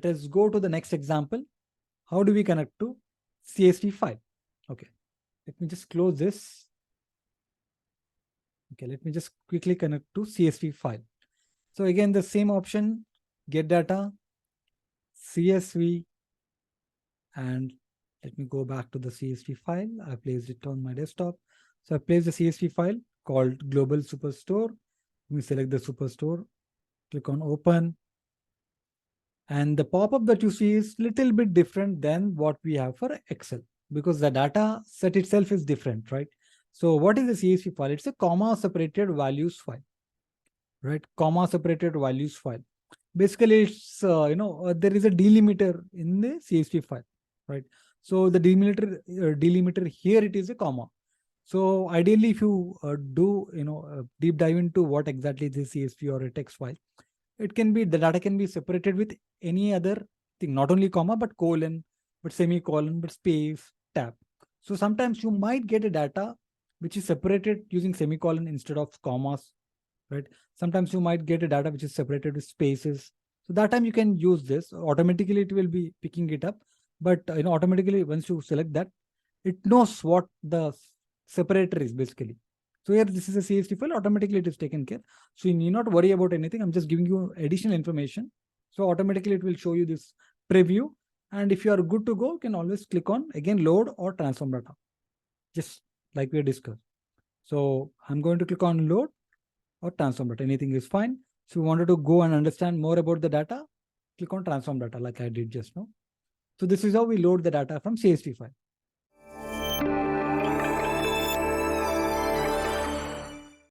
let us go to the next example. How do we connect to CSV file? Okay, let me just close this. Okay, let me just quickly connect to CSV file. So again, the same option, get data, CSV, and let me go back to the CSV file. I placed it on my desktop. So I placed the CSV file called Global Superstore. Let me select the Superstore, click on open. And the pop-up that you see is little bit different than what we have for Excel, because the data set itself is different, right? So what is a CSV file? It's a comma separated values file, right? Comma separated values file. Basically, it's, there is a delimiter in the CSV file, right? So the delimiter here, it is a comma. So ideally, if you do, deep dive into what exactly is a CSV or a text file, it can be, the data can be separated with any other thing, not only comma, but colon, but semicolon, but space, tab. So sometimes you might get a data which is separated using semicolon instead of commas, right? Sometimes you might get a data which is separated with spaces. So that time you can use this. Automatically it will be picking it up, but automatically once you select that, it knows what the separator is basically. So here this is a CSV file, automatically it is taken care. So you need not worry about anything. I'm just giving you additional information. So automatically it will show you this preview. And if you are good to go, you can always click on again load or transform data, just like we discussed. So I'm going to click on load or transform data. Anything is fine. So we wanted to go and understand more about the data, click on transform data like I did just now. So this is how we load the data from CSV file.